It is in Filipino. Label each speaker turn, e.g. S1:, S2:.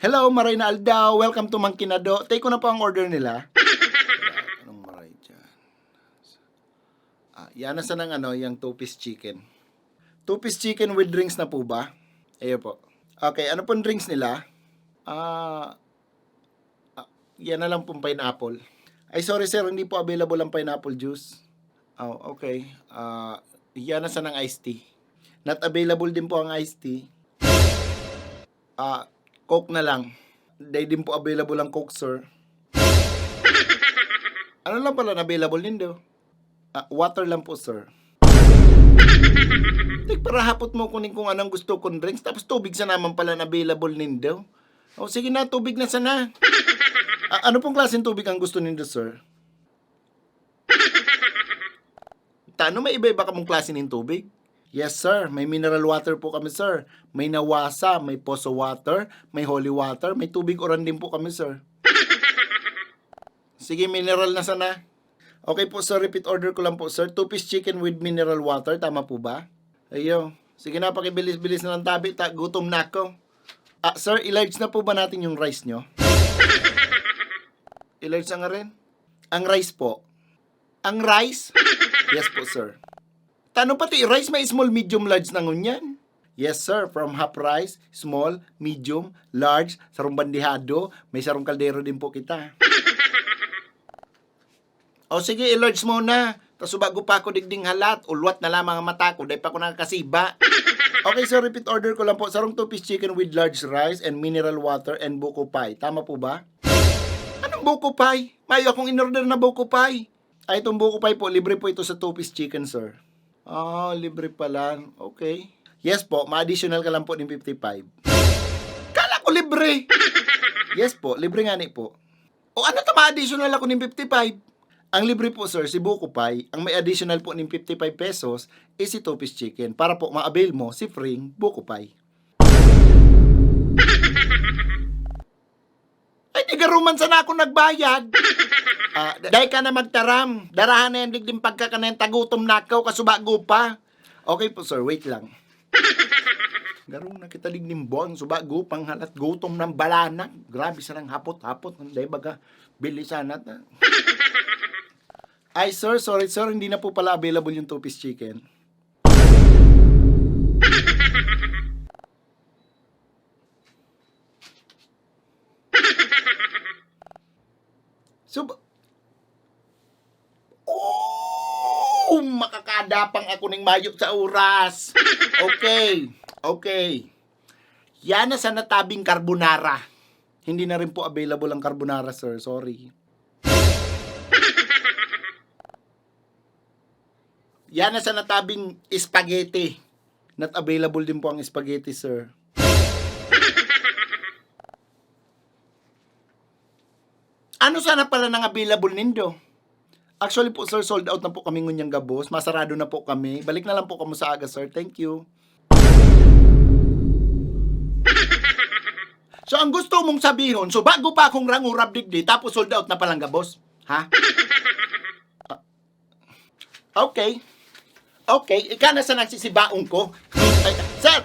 S1: Hello, Maray na Aldao. Welcome to Mangkinado. Take ko na po ang order nila. Anong Maray dyan? Yan na sa ng yung 2-piece chicken. 2-piece chicken with drinks na po ba? Ayo po. Okay, ano pong drinks nila? Yan na lang pong pineapple. Ay, sorry sir, hindi po available ang pineapple juice. Oh, okay. Yan na sa ng iced tea. Not available din po ang iced tea. Coke na lang. Hindi din po available ang Coke, sir. Ano lang pala na available nindo? Water lang po, sir. Para hapot mo kunin kung anong gusto kong drinks, tapos tubig sa naman pala na available nindo. O sige na, tubig na sana. Ano pong klaseng tubig ang gusto nindo, sir? Tano, may iba-iba ka mong klase ng tubig? Yes, sir. May mineral water po kami, sir. May nawasa, may poso water, may holy water, may tubig oran din po kami, sir. Sige, mineral na sana. Okay po, sir. Repeat order ko lang po, sir. 2-piece chicken with mineral water. Tama po ba? Ayo. Sige na, pakibilis-bilis na lang tabi. Gutom na ako. Sir, i-large na po ba natin yung rice nyo? I-large na nga rin? Ang rice po. Ang rice? Yes po, sir. Tanong pati, rice may small, medium, large na ngunyan? Yes, sir. From half rice, small, medium, large, sarong bandihado, may sarong kaldero din po kita. O sige, i-large muna. Tapos bago pa ako digding halat, ulwat na lamang ang mata ko, dahil pa ako nakakasiba. Okay, sir, repeat order ko lang po. Sarong 2-piece chicken with large rice and mineral water and buko pie. Tama po ba? Anong buko pie? Mayo akong in-order na buko pie. Itong buko pie po, libre po ito sa 2-piece chicken, sir. Libre pala. Okay. Yes po, ma-additional ka lang po ng 55. Kala ko libre. Yes po, libre nga ni po. O ano to, ma-additional ako ng 55? Ang libre po, sir, si buko pie. Ang may additional po ng 55 pesos is si 2-piece chicken para po ma-avail mo si freeing buko pie. Ay, di garuman sana ako nagbayad. Dahil ka na magtaram. Darahan na yan digdim pagka ka na yung tagutom nakaw, kasubago pa. Okay po, sir, wait lang. Garong na kita digdim buwang, subago, panghalat, gutom ng balana. Grabe sa lang hapot-hapot. Dahil baga, bilisan natin. Ay, sir, sorry, sir, hindi na po pala available yung 2-piece chicken. Makakadapang ako ng mayok sa oras. Okay. Yan na sa natabing carbonara. Hindi na rin po available ang carbonara, sir. Sorry. Yan na sa natabing spaghetti. Not available din po ang spaghetti, sir. Ano sana pala nang available nindo? Actually po, sir, sold out na po kami ngunyang gabos. Masarado na po kami. Balik na lang po kamo sa aga, sir. Thank you. So, ang gusto mong sabihin, so bago pa akong rangurab digdi, tapos sold out na palang gabos? Ha? Okay. Ika na sa nagsisibaong ko. Sir!